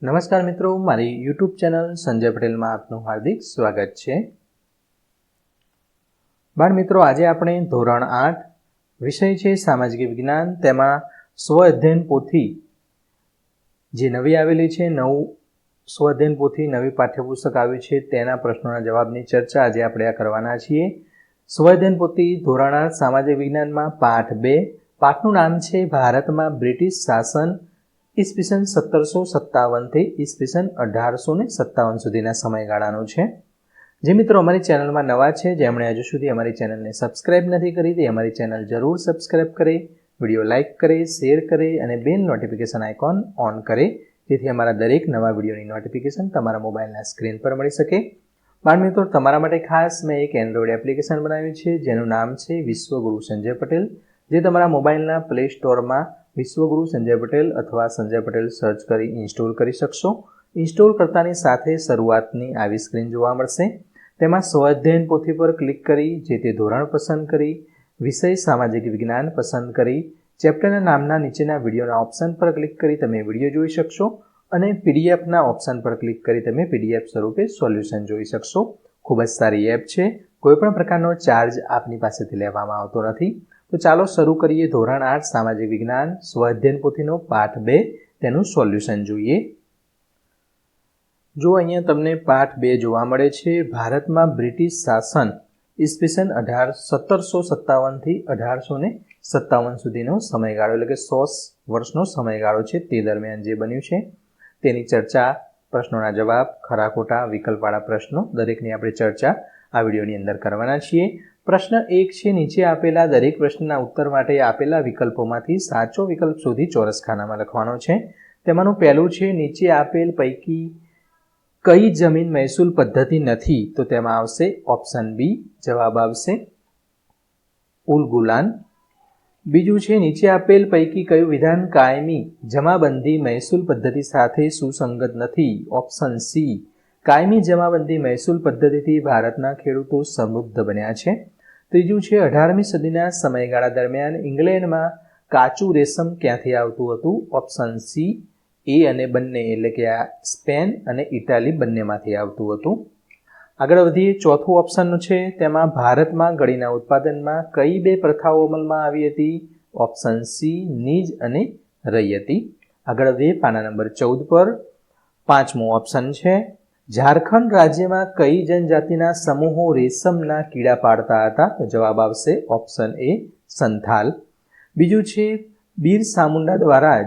નમસ્કાર મિત્રો, મારી યુટ્યુબ ચેનલ સંજય પટેલમાં આપનું હાર્દિક સ્વાગત છે। બાળ મિત્રો, આજે આપણે ધોરણ 8 વિષય છે સામાજિક વિજ્ઞાન, તેમાં સ્વ અધ્યયન પોથી જે નવી આવેલી છે, નવું સ્વ અધ્યયન પોથી નવી પાઠ્યપુસ્તક આવ્યું છે, તેના પ્રશ્નોના જવાબની ચર્ચા આજે આપણે આ કરવાના છીએ। સ્વ અધ્યયન પોથી ધોરણ 8 સામાજિક વિજ્ઞાનમાં પાઠ 2, પાઠનું નામ છે ભારતમાં બ્રિટિશ શાસન ઈસવીસન 1757 થી ઈસવીસન 1857 સુધીના સમયગાળાનું છે। જે મિત્રો અમારી ચેનલમાં નવા છે, જેમણે હજુ સુધી અમારી ચેનલને સબસ્ક્રાઇબ નથી કરી, તે અમારી ચેનલ જરૂર સબસ્ક્રાઇબ કરે, વિડીયો લાઇક કરે, શેર કરે અને બેલ નોટિફિકેશન આઇકોન ઓન કરે, જેથી અમારા દરેક નવા વિડીયોની નોટિફિકેશન તમારા મોબાઈલના સ્ક્રીન પર મળી શકે। બાળ મિત્રો, તમારા માટે ખાસ મેં એક એન્ડ્રોઇડ એપ્લિકેશન બનાવ્યું છે, જેનું નામ છે વિશ્વગુરુ સંજય પટેલ, જે તમારા મોબાઈલના પ્લે સ્ટોરમાં વિશ્વગુરુ સંજય પટેલ અથવા સંજય પટેલ સર્ચ કરી ઇન્સ્ટોલ કરી શકશો। ઇન્સ્ટોલ કરતાની સાથે શરૂઆતની આવી સ્ક્રીન જોવા મળશે। તેમાં સ્વ અધ્યયન પોથી પર ક્લિક કરી જે તે ધોરણ પસંદ કરી, વિષય સામાજિક વિજ્ઞાન પસંદ કરી, ચેપ્ટરના નામના નીચેના વિડીયોના ઓપ્શન પર ક્લિક કરી તમે વિડીયો જોઈ શકશો અને પીડીએફના ઓપ્શન પર ક્લિક કરી તમે પીડીએફ સ્વરૂપે સોલ્યુશન જોઈ શકશો। ખૂબ જ સારી એપ છે, કોઈપણ પ્રકારનો ચાર્જ આપની પાસેથી લેવામાં આવતો નથી। તો ચાલો શરૂ કરીએ ધોરણ 8 સામાજિક વિજ્ઞાન સ્વ અધ્યયન પોથીનો પાઠ 2, તેનું સોલ્યુશન જોઈએ। જો અહીંયા તમને પાઠ 2 જોવા મળે છે, ભારતમાં બ્રિટિશ શાસન ઈસવીસન 1757 થી 1857 સુધીનો સમયગાળો, એટલે કે 100 વર્ષનો સમયગાળો છે, તે દરમિયાન જે બન્યું છે તેની ચર્ચા, પ્રશ્નોના જવાબ, ખરા ખોટા, વિકલ્પવાળા પ્રશ્નો દરેકની આપણે ચર્ચા આ વિડીયોની અંદર કરવાના છીએ। પ્રશ્ન 1 છે, નીચે આપેલા દરેક પ્રશ્નના ઉત્તર માટે આપેલા વિકલ્પોમાંથી સાચો વિકલ્પ શોધી ચોરસ ખાનામાં લખવાનો છે। તેમાંનું પહેલું છે, નીચે આપેલ પૈકી કઈ જમીન મહેસૂલ પદ્ધતિ નથી? તો તેમાં આવશે ઓપ્શન બી, જવાબ આવશે ઉલગુલાન। બીજું છે, નીચે આપેલ પૈકી કયું વિધાન કાયમી જમાબંધી મહેસૂલ પદ્ધતિ સાથે સુસંગત નથી? ઓપ્શન સી, કાયમી જમાબંધી મહેસૂલ પદ્ધતિથી ભારતના ખેડૂતો સમૃદ્ધ બન્યા છે। ત્રીજું છે, 18મી સદીના સમયગાળા દરમિયાન ઇંગ્લેન્ડમાં કાચું રેશમ ક્યાંથી આવતું હતું? ઓપ્શન સી, એ અને બંને, એટલે કે આ સ્પેન અને ઇટાલી બંનેમાંથી આવતું હતું। આગળ વધીએ, ચોથું ઓપ્શન છે, તેમાં ભારતમાં ગળીના ઉત્પાદનમાં કઈ બે પ્રથાઓ અમલમાં આવી હતી? ઓપ્શન સી, નીજ અને રૈયતી। આગળ વધીએ પાના નંબર 14 પર, પાંચમો ઓપ્શન છે, ઝારખંડ રાજ્યમાં કઈ જનજાતિના સમૂહો રેશમના કીડા પાડતા હતા? તો જવાબ આવશે ઓપ્શન એ, સંથાલ। બીજું છે, બિરસા મુંડા દ્વારા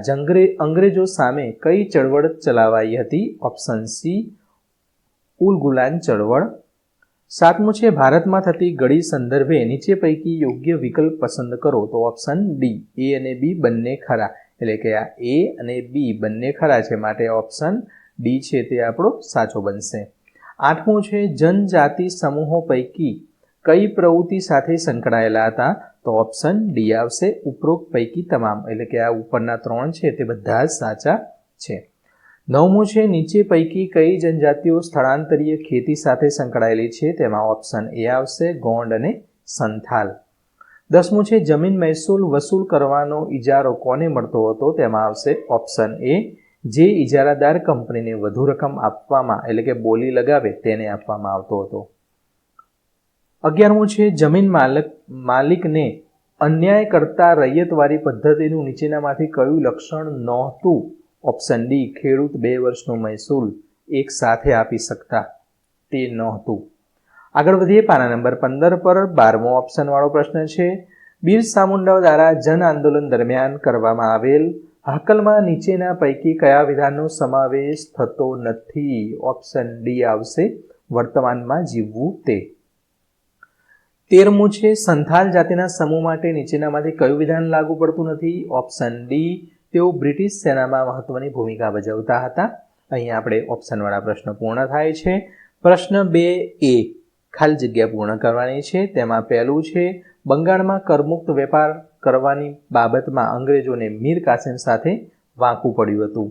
અંગ્રેજો સામે કઈ ચળવળ ચલાવાઈ હતી? ઓપ્શન સી, ઉલગુલાન ચળવળ। સાતમું છે, ભારતમાં થતી ગળી સંદર્ભે નીચે પૈકી યોગ્ય વિકલ્પ પસંદ કરો? તો ઓપ્શન ડી, એ અને બી બંને ખરા, એટલે કે આ એ અને બી બંને ખરા છે, માટે ઓપ્શન ડી છે તે આપણો સાચો બનશે। આઠમું છે, જનજાતિ સમૂહો પૈકી કઈ પ્રવૃત્તિ સાથે સંકળાયેલા હતા? તો ઓપ્શન ડી આવશે, ઉપરોક્ત પૈકી તમામ, એટલે કે આ ઉપરના 3 છે તે બધા જ સાચા છે। નવમું છે, નીચે પૈકી કઈ જનજાતિઓ સ્થળાંતરીય ખેતી સાથે સંકળાયેલી છે? તેમાં ઓપ્શન એ આવશે, ગોંડ અને સંથાલ। 10મું છે, જમીન મહેસૂલ વસૂલ કરવાનો ઇજારો કોને મળતો હતો? તેમાં આવશે ઓપ્શન એ, જે ઇજારાદાર કંપનીને વધુ રકમ આપવામાં, એટલે કે બોલી લગાવે તેને આપવામાં આવતો હતો। 11મું છે, જમીન માલિકને અન્યાય કરતા રૈયતવારી પદ્ધતિનું નીચેનામાંથી કયું લક્ષણ નહોતું? ઓપ્શન ડી, ખેડૂત 2 વર્ષનો મહેસૂલ એક સાથે આપી શકતા તે નહોતું। આગળ વધીએ પાના નંબર 15 પર, 12મો ઓપ્શન વાળો પ્રશ્ન છે, બિરસા મુંડા દ્વારા જન આંદોલન દરમિયાન કરવામાં આવેલ હાકલમાં નીચેના પૈકી કયા વિધાનનો સમાવેશ થતો નથી? ઓપ્શન ડી આવશે, વર્તમાનમાં જીવવું તે। 13મું છે, સંથાલ જાતિના સમૂહ માટે નીચેનામાંથી કયું વિધાન લાગુ પડતું નથી? ઓપ્શન ડી, તેઓ બ્રિટિશ સેનામાં મહત્વની ભૂમિકા ભજવતા હતા। અહીંયા આપણે ઓપ્શનવાળા પ્રશ્ન પૂર્ણ થાય છે। પ્રશ્ન 2A, ખાલી જગ્યા પૂર્ણ કરવાની છે। તેમાં પહેલું છે, બંગાળમાં કરમુક્ત વેપાર કરવાની બાબતમાં અંગ્રેજોને મીર કાસિમ સાથે વાંકું પડ્યું હતું।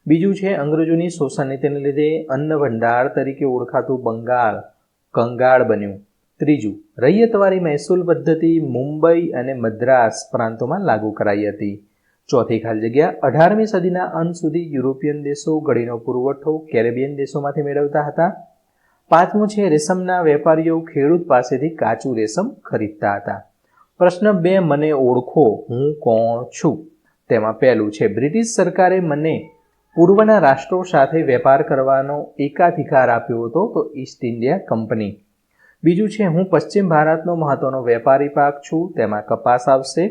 બીજું છે, અંગ્રેજોની શોષણ નીતિને લીધે અન્ન ભંડાર તરીકે ઓળખાતું બંગાળ કંગાળ બન્યું। ત્રીજું, રૈયતવારી મહેસૂલ પદ્ધતિ મુંબઈ અને મદ્રાસ પ્રાંતોમાં લાગુ કરાઈ હતી। ચોથી ખાલી જગ્યા 18મી સદીના અંત સુધી યુરોપિયન દેશો ઘડીનો પુરવઠો કેરેબિયન દેશોમાંથી મેળવતા હતા. પાંચમું છે રેશમના વેપારીઓ ખેડૂત પાસેથી કાચું રેશમ ખરીદતા હતા. પ્રશ્ન 2, મને ઓળખો, હું કોણ છું? તેમાં પહેલું છે બ્રિટિશ સરકારે મને પૂર્વના રાષ્ટ્રો સાથે વેપાર કરવાનો એકાધિકાર આપ્યો હતો, તો ઈસ્ટ ઇન્ડિયા કંપની. બીજું છે હું પશ્ચિમ ભારતનો મહત્વનો વેપારી પાક છું, તેમાં કપાસ આવશે.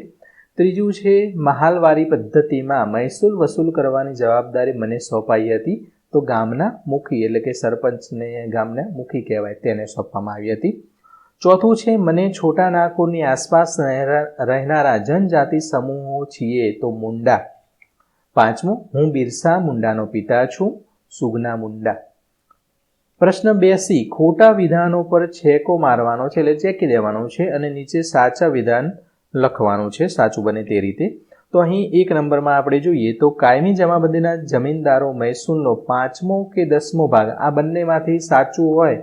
ત્રીજું છે મહાલવારી પદ્ધતિમાં મહેસૂલ વસૂલ કરવાની જવાબદારી મને સોંપાઈ હતી, તો ગામના મુખી એટલે કે સરપંચને ગામના મુખી કહેવાય તેને સોંપવામાં આવી હતી. ચોથું છે મને છોટા નાગપુરની આસપાસ રહેનારા જનજાતિ સમૂહો છીએ, તો મુંડા. પાંચમું હું બિરસા મુંડાનો પિતા છું, સુગના મુંડા. પ્રશ્ન 2C ખોટા વિધાનો પર છેકો મારવાનો છે એટલે ચેકી દેવાનો છે અને નીચે સાચા વિધાન લખવાનું છે સાચું બને તે રીતે. તો અહીં 1 નંબરમાં આપણે જોઈએ તો કાયમી જમાબંધીના જમીનદારો મહેસૂલનો 5મો કે 10મો ભાગ આ બંનેમાંથી સાચું હોય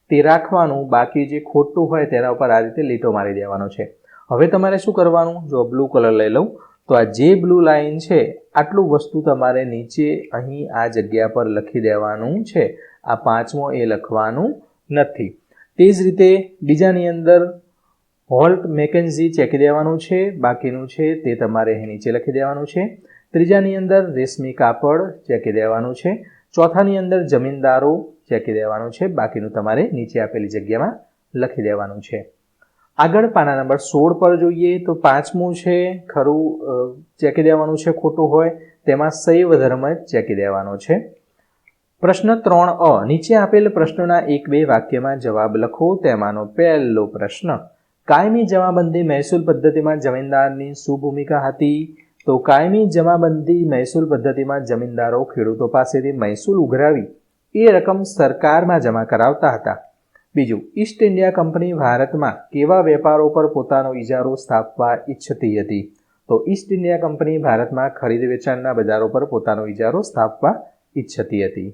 તે રાખવાનું, બાકી જે ખોટું હોય તેના ઉપર આ રીતે લીટો મારી દેવાનો છે. હવે તમારે શું કરવાનું, જો બ્લુ કલર લઈ લઉં તો આ જે બ્લુ લાઈન છે આટલું વસ્તુ તમારે નીચે અહીં આ જગ્યા પર લખી દેવાનું છે. આ 5મો એ લખવાનું નથી. તે જ રીતે બીજાની અંદર હોલ્ટ મેકેન્ઝી ચેકી દેવાનું છે, બાકીનું છે તે તમારે અહીં નીચે લખી દેવાનું છે. ત્રીજાની અંદર રેશમી કાપડ ચેકી દેવાનું છે. ચોથાની અંદર જમીનદારો ચેકી દેવાનું છે, બાકીનું તમારે નીચે આપેલી જગ્યામાં લખી દેવાનું છે. આગળ પાના નંબર 16 પર જોઈએ તો 5મું છે ખરું ચેકી દેવાનું છે, ખોટું હોય તેમાં શૈવ ધર્મ ચેકી દેવાનો છે. પ્રશ્ન 3A નીચે આપેલ પ્રશ્નોના 1-2 વાક્યમાં જવાબ લખો. તેમાંનો પહેલો પ્રશ્ન કાયમી જમાબંધી મહેસૂલ પદ્ધતિમાં જમીનદારની શું ભૂમિકા હતી? તો કાયમી જમાબંધી મહેસૂલ પદ્ધતિમાં જમીનદારો ખેડૂતો પાસેથી મહેસૂલ ઉઘરાવી એ રકમ સરકારમાં જમા કરાવતા હતા. બીજું, ઈસ્ટ ઇન્ડિયા કંપની ભારતમાં કેવા વેપારો પર પોતાનો ઇજારો સ્થાપવા ઈચ્છતી હતી? તો ઈસ્ટ ઇન્ડિયા કંપની ભારતમાં ખરીદ વેચાણના બજારો પર પોતાનો ઇજારો સ્થાપવા ઈચ્છતી હતી.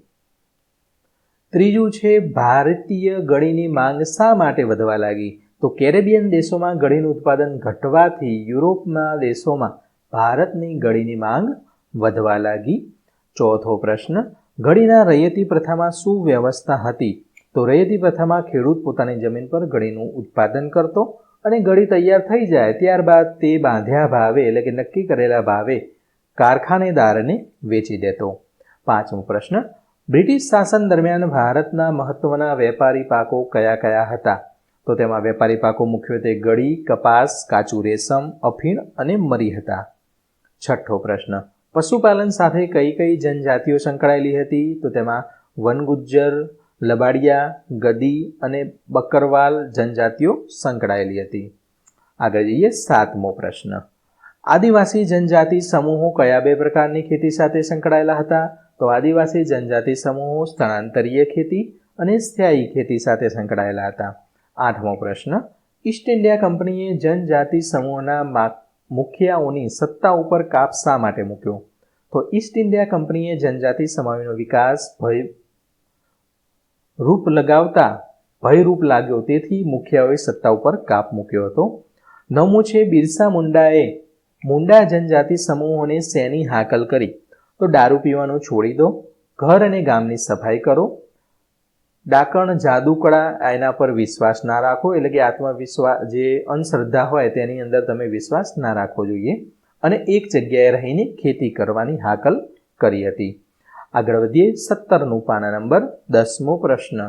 ત્રીજું છે ભારતીય ગળીની માંગ શા માટે વધવા લાગી? તો કેરેબિયન દેશોમાં ગળીનું ઉત્પાદન ઘટવાથી યુરોપના દેશોમાં ભારતની ગળીની માંગ વધવા લાગી. ચોથો પ્રશ્ન ગળીના રૈયતી પ્રથામાં શું વ્યવસ્થા હતી? તો રૈયતી પ્રથામાં ખેડૂત પોતાની જમીન પર ગળીનું ઉત્પાદન કરતો અને ગળી તૈયાર થઈ જાય ત્યારબાદ તે બાંધ્યા ભાવે એટલે કે નક્કી કરેલા ભાવે કારખાનેદારને વેચી દેતો. પાંચમો પ્રશ્ન બ્રિટિશ શાસન દરમિયાન ભારતના મહત્વના વેપારી પાકો કયા કયા હતા? તો તેમાં વેપારી પાકો મુખ્યત્વે ગળી, કપાસ, કાચું રેશમ, અફીણ અને મરી હતા. છઠ્ઠો પ્રશ્ન પશુપાલન સાથે કઈ કઈ જનજાતિઓ સંકળાયેલી હતી? તો તેમાં વનગુજ્જર, લબાડિયા, ગદી અને બકરવાલ જનજાતિઓ સંકળાયેલી હતી. આગળ જઈએ 7મો પ્રશ્ન આદિવાસી જનજાતિ સમૂહો કયા 2 પ્રકારની ખેતી સાથે સંકળાયેલા હતા? તો આદિવાસી જનજાતિ સમૂહો સ્થળાંતરીય ખેતી અને સ્થાયી ખેતી સાથે સંકળાયેલા હતા. 8મો પ્રશ્ન ઈસ્ટ ઇન્ડિયા કંપનીએ જનજાતિ સમૂહના મુખિયાઓની સત્તા ઉપર કાપ શા માટે મૂક્યો? તો ઈસ્ટ ઇન્ડિયા કંપનીએ જનજાતિ સમૂહનો વિકાસ ભયરૂપ લાગ્યો તેથી મુખિયાઓએ સત્તા ઉપર કાપ મૂક્યો હતો. 9મું છે બિરસા મુંડાએ મુંડા જનજાતિ સમૂહોને શેની હાકલ કરી? તો દારૂ પીવાનું છોડી દો, ઘર અને ગામની સફાઈ કરો, ડાકણ જાદુકળા એના પર વિશ્વાસ ના રાખો, એટલે કે આત્મવિશ્વાસ જે અંધશ્રદ્ધા હોય તેની અંદર તમે વિશ્વાસ ના રાખવો જોઈએ, અને એક જગ્યાએ રહીને ખેતી કરવાની હાકલ કરી હતી. આગળ વધીએ 17નું પાના નંબર 10મો પ્રશ્ન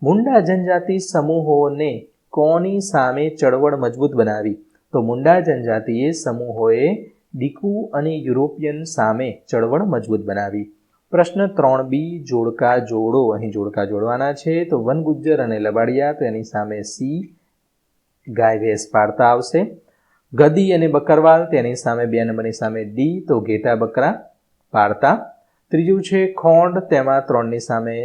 મુંડા જનજાતિ સમૂહોને કોની સામે ચળવળ મજબૂત બનાવી? તો મુંડા જનજાતિએ સમૂહોએ ડીકુ અને યુરોપિયન સામે ચળવળ મજબૂત બનાવી. પ્રશ્ન 3B જોડકા જોડો. અહીં જોડકા જોડવાના છે. તો વનગુજ્જર અને લબાડિયા તો એની સામે સી ગાય ભેંસ પાળતા આવશે. ગદી અને બકરવાલ તેની સામે 2 નંબરની સામે ડી તો ઘેટા બકરા પાળતા. ત્રીજું છે ખોંડ તેમાં 3ની સામે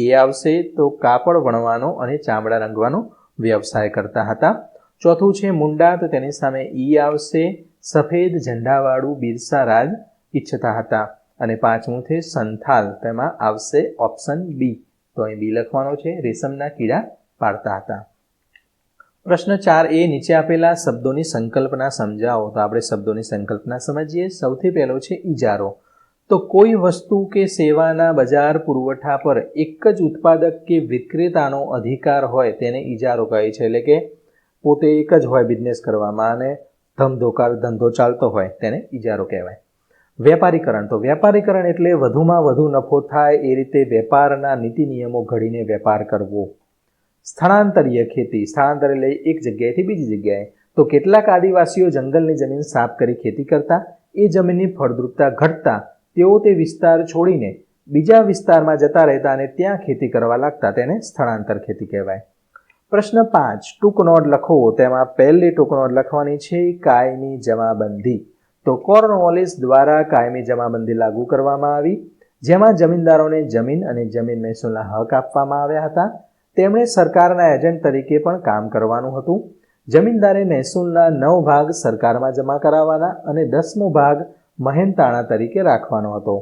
એ આવશે તો કાપડ વણવાનો અને ચામડા રંગવાનો વ્યવસાય કરતા હતા. ચોથું છે મુંડા તો તેની સામે ઈ આવશે સફેદ ઝંડાવાળું બિરસા રાજ ઈચ્છતા હતા. અને 5મું છે સંથાલ તેમાં આવશે ઓપ્શન બી તો અહીં બી લખવાનો છે રેશમના કીડા પાળતા હતા. પ્રશ્ન 4 નીચે આપેલા શબ્દોની સંકલ્પના સમજાવો. તો આપણે શબ્દોની સંકલ્પના સમજીએ. સૌથી પહેલો છે ઇજારો. તો કોઈ વસ્તુ કે સેવાના બજાર પુરવઠા પર એક જ ઉત્પાદક કે વિક્રેતાનો અધિકાર હોય તેને ઇજારો કહે છે. એટલે કે પોતે એક જ હોય બિઝનેસ કરવામાં અને ધંધો ચાલતો હોય તેને ઇજારો કહેવાય. વેપારીકરણ. તો વેપારીકરણ એટલે વધુમાં વધુ નફો થાય એ રીતે વેપારના નીતિ નિયમો ઘડીને વેપાર કરવો. સ્થળાંતરીય ખેતી. સ્થળાંતર એટલે એક જગ્યાએથી બીજી જગ્યાએ. તો કેટલાક આદિવાસીઓ જંગલની જમીન સાફ કરી ખેતી કરતા. એ જમીનની ફળદ્રુપતા ઘટતા તેઓ તે વિસ્તાર છોડીને બીજા વિસ્તારમાં જતા રહેતા અને ત્યાં ખેતી કરવા લાગતા. તેને સ્થળાંતર ખેતી કહેવાય. પ્રશ્ન 5 ટૂંક નોંધ લખો. તેમાં પહેલી ટૂંક નોંધ લખવાની છે કાયમી જમાબંધી. તો કોર્નવોલિસ દ્વારા કાયમી જમાબંધી લાગુ કરવામાં આવી, જેમાં જમીનદારોને જમીન અને જમીન મહેસૂલના હક આપવામાં આવ્યા હતા. તેમણે સરકારના એજન્ટ તરીકે પણ કામ કરવાનું હતું. જમીનદારે મહેસૂલના 9 ભાગ સરકારમાં જમા કરાવવાના અને 10મો ભાગ મહેનતાણા તરીકે રાખવાનો હતો.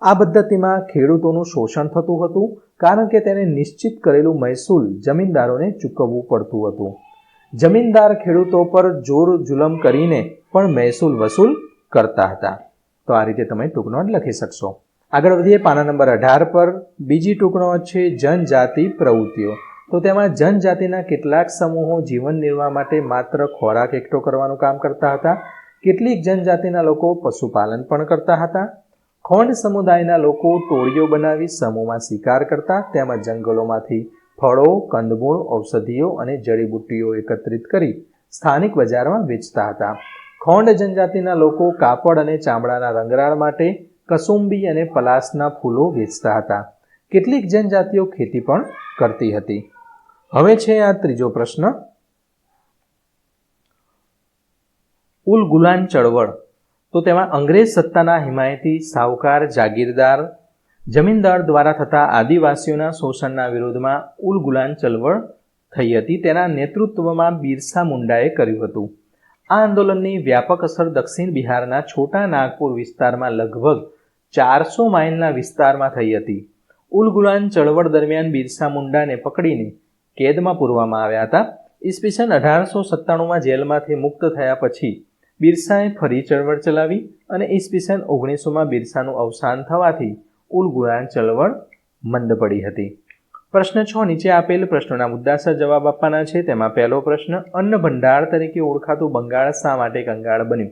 આ પદ્ધતિમાં ખેડૂતોનું શોષણ થતું હતું, કારણ કે તેને નિશ્ચિત કરેલું મહેસૂલ જમીનદારોને ચૂકવવું પડતું હતું. જમીનદાર ખેડૂતો પર જોર જુલમ કરીને પણ મહેસૂલ વસૂલ કરતા હતા. તો આ રીતે તમે ટૂંક નોંધ લખી શકશો. આગળ વધીએ પાના નંબર 18 પર. બીજી ટૂંક નોંધ છે જનજાતિ પ્રવૃત્તિઓ. તો તેમાં જનજાતિના કેટલાક સમૂહો જીવન નિર્વાહ માટે માત્ર ખોરાક એકઠો કરવાનું કામ કરતા હતા. કેટલીક જનજાતિના લોકો પશુપાલન પણ કરતા હતા. ખોંડ સમુદાયના લોકો ટોળીઓ બનાવી સમૂહમાં શિકાર કરતા, તેમજ જંગલોમાંથી ફળો, કંદમૂળ, ઔષધિઓ અને જડીબુટ્ટીઓ એકત્રિત કરી સ્થાનિક બજારમાં વેચતા હતા. ખોંડ જનજાતિના લોકો કાપડ અને ચામડાના રંગરાળ માટે કસુંબી અને પલાસના ફૂલો વેચતા હતા. કેટલીક જનજાતિઓ ખેતી પણ કરતી હતી. હવે છે આ ત્રીજો પ્રશ્ન, ઉલ ગુલાન ચળવળ. તો તેમાં અંગ્રેજ સત્તાના હિમાયતી, સાહુકાર, જાગીરદાર, જમીનદાર દ્વારા થતા આદિવાસીઓના શોષણના વિરોધમાં ઉલ ગુલાન ચળવળ થઈ હતી. તેના નેતૃત્વમાં બિરસા મુંડાએ કર્યું હતું. આ આંદોલનની વ્યાપક અસર દક્ષિણ બિહારના છોટા નાગપુર વિસ્તારમાં લગભગ 400 માઇલના વિસ્તારમાં થઈ હતી. ઉલ ગુલાન ચળવળ દરમિયાન બિરસા મુંડાને પકડીને કેદમાં પૂરવામાં આવ્યા હતા. ઈસવીસન 1897માં જેલમાંથી મુક્ત થયા પછી બિરસાએ ફરી ચળવળ ચલાવી અને ઈસવીસન 1900માં બિરસાનું અવસાન થવાથી ઉલ ગુલાન ચળવળ મંદ પડી હતી. પ્રશ્ન 6 નીચે આપેલ પ્રશ્નોના મુદ્દાસર જવાબ આપવાના છે. તેમાં પહેલો પ્રશ્ન, અન્ન ભંડાર તરીકે ઓળખાતું બંગાળ શા માટે કંગાળ બન્યું?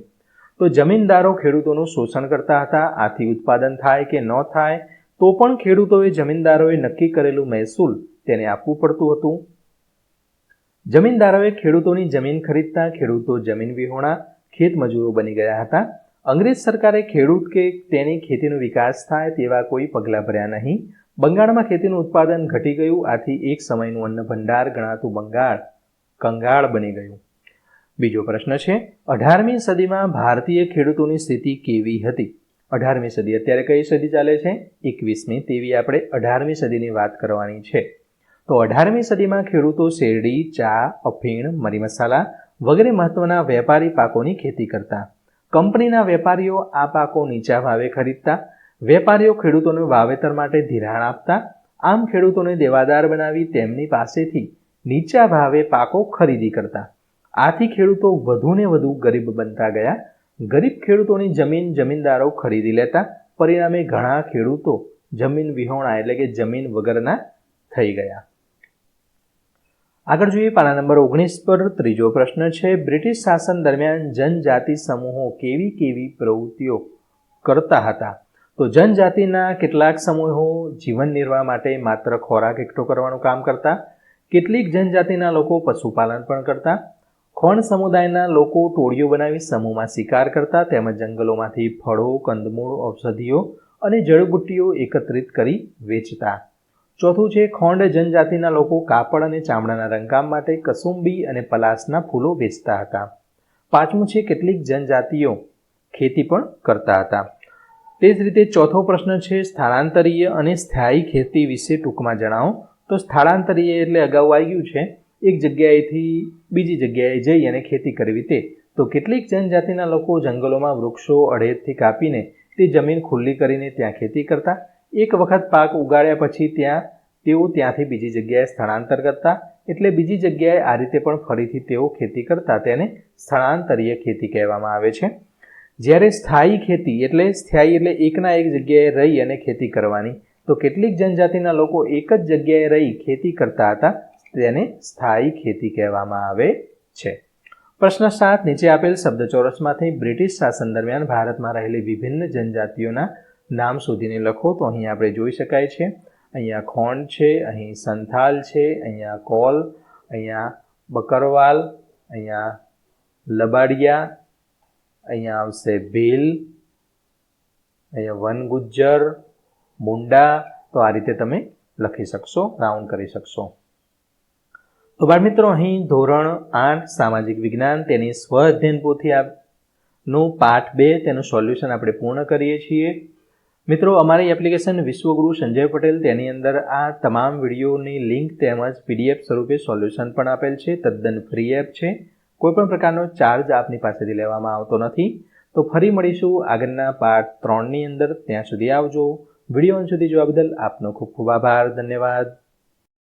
તો જમીનદારો ખેડૂતોનું શોષણ કરતા હતા. આથી ઉત્પાદન થાય કે ન થાય તો પણ ખેડૂતોએ જમીનદારોએ નક્કી કરેલું મહેસૂલ તેને આપવું પડતું હતું. જમીનદારોએ ખેડૂતોની જમીન ખરીદતા ખેડૂતો જમીન વિહોણા ખેત મજૂરો બની ગયા હતા. અંગ્રેજ સરકારે ખેડૂત કે તેની ખેતીનો વિકાસ થાય તેવા કોઈ પગલાં ભર્યા નહીં. બંગાળમાં ખેતીનું ઉત્પાદન ઘટી ગયું. આથી એક સમયનું અન્ન ભંડાર ગણાતું બંગાળ કંગાળ બની ગયું. બીજો પ્રશ્ન છે, 18મી સદીમાં ભારતીય ખેડૂતોની સ્થિતિ કેવી હતી? 18મી સદી અત્યારે કઈ સદી ચાલે છે? 21મી. તેવી આપણે 18મી સદીની વાત કરવાની છે. તો 18મી સદીમાં ખેડૂતો શેરડી, ચા, અફીણ, મરી મસાલા વગેરે મહત્વના વેપારી પાકોની ખેતી કરતા. કંપનીના વેપારીઓ આ પાકો નીચા ભાવે ખરીદતા. વેપારીઓ ખેડૂતોને વાવેતર માટે ધિરાણ આપતા. આમ ખેડૂતોને દેવાદાર બનાવી તેમની પાસેથી નીચા ભાવે પાકો ખરીદી કરતા. આથી ખેડૂતો વધુને વધુ ગરીબ બનતા ગયા. ગરીબ ખેડૂતોની જમીન જમીનદારો ખરીદી લેતા. પરિણામે ઘણા ખેડૂતો જમીન વિહોણા એટલે કે જમીન વગરના થઈ ગયા. આગળ જોઈએ પાના નંબર 19 પર. ત્રીજો પ્રશ્ન છે, બ્રિટિશ શાસન દરમિયાન જનજાતિ સમૂહો કેવી કેવી પ્રવૃત્તિઓ કરતા હતા? તો જનજાતિના કેટલાક સમૂહો જીવન નિર્વાહ માટે માત્ર ખોરાક એકઠો કરવાનું કામ કરતા. કેટલીક જનજાતિના લોકો પશુપાલન પણ કરતા. ખોંડ સમુદાયના લોકો ટોળીઓ બનાવી સમૂહમાં શિકાર કરતા, તેમજ જંગલોમાંથી ફળો, કંદમૂળ, ઔષધિઓ અને જડીબુટ્ટીઓ એકત્રિત કરી વેચતા. ચોથું છે, ખોંડ જનજાતિના લોકો કાપડ અને ચામડાના રંગકામ માટે કસુંબી અને પલાસના ફૂલો વેચતા હતા. પાંચમું છે, કેટલીક જનજાતિઓ ખેતી પણ કરતા હતા. તે જ રીતે ચોથો પ્રશ્ન છે, સ્થળાંતરીય અને સ્થાયી ખેતી વિશે ટૂંકમાં જણાવો. તો સ્થળાંતરીય એટલે અગાઉ આવી ગયું છે, એક જગ્યાએથી બીજી જગ્યાએ જઈ અને ખેતી કરવી તે. તો કેટલીક જનજાતિના લોકો જંગલોમાં વૃક્ષો અડેરથી કાપીને તે જમીન ખુલ્લી કરીને ત્યાં ખેતી કરતા. એક વખત પાક ઉગાડ્યા પછી તેઓ ત્યાંથી બીજી જગ્યાએ સ્થળાંતર કરતા. એટલે બીજી જગ્યાએ આ રીતે પણ ફરીથી તેઓ ખેતી કરતા તેને સ્થળાંતરીય ખેતી કહેવામાં આવે છે. જ્યારે સ્થાયી ખેતી એટલે એકના એક જગ્યાએ રહી અને ખેતી કરવાની, તો કેટલીક જનજાતિના લોકો એક જ જગ્યાએ રહી ખેતી કરતા હતા, તેને સ્થાયી ખેતી કહેવામાં આવે છે. પ્રશ્ન 7. નીચે આપેલ શબ્દચોરસમાંથી બ્રિટિશ શાસન દરમિયાન ભારતમાં રહેલી વિભિન્ન જનજાતિઓના નામ શોધીને લખો. તો અહીં આપણે જોઈ શકાય છે, અહીંયા ખોંડ છે, અહીં સંથાલ છે, અહીંયા કોલ, અહીંયા બકરવાલ, અહીંયા લબાડિયા, અહીંયા આવશે ભીલ, અહીંયા વનગુજ્જર, મુંડા. તો આ રીતે તમે લખી શકશો, રાઉન્ડ કરી શકશો. તો બાળમિત્રો, અહીં ધોરણ 8 સામાજિક વિજ્ઞાન તેની સ્વ અધ્યયન પોથીનું પાઠ 2 તેનું સોલ્યુશન આપણે પૂર્ણ કરીએ છીએ. મિત્રો, અમારી એપ્લિકેશન વિશ્વગુરુ સંજય પટેલ, તેની અંદર આ તમામ વિડીયોની લિંક તેમજ PDF સ્વરૂપે સોલ્યુશન પણ આપેલ છે. તદ્દન ફ્રી એપ છે, કોઈપણ પ્રકારનો ચાર્જ આપની પાસેથી લેવામાં આવતો નથી. તો ફરી મળીશું આગળના પાઠ 3ની અંદર. ત્યાં સુધી આવજો. વિડીયો અંત સુધી જોવા બદલ આપનો ખૂબ ખૂબ આભાર. ધન્યવાદ.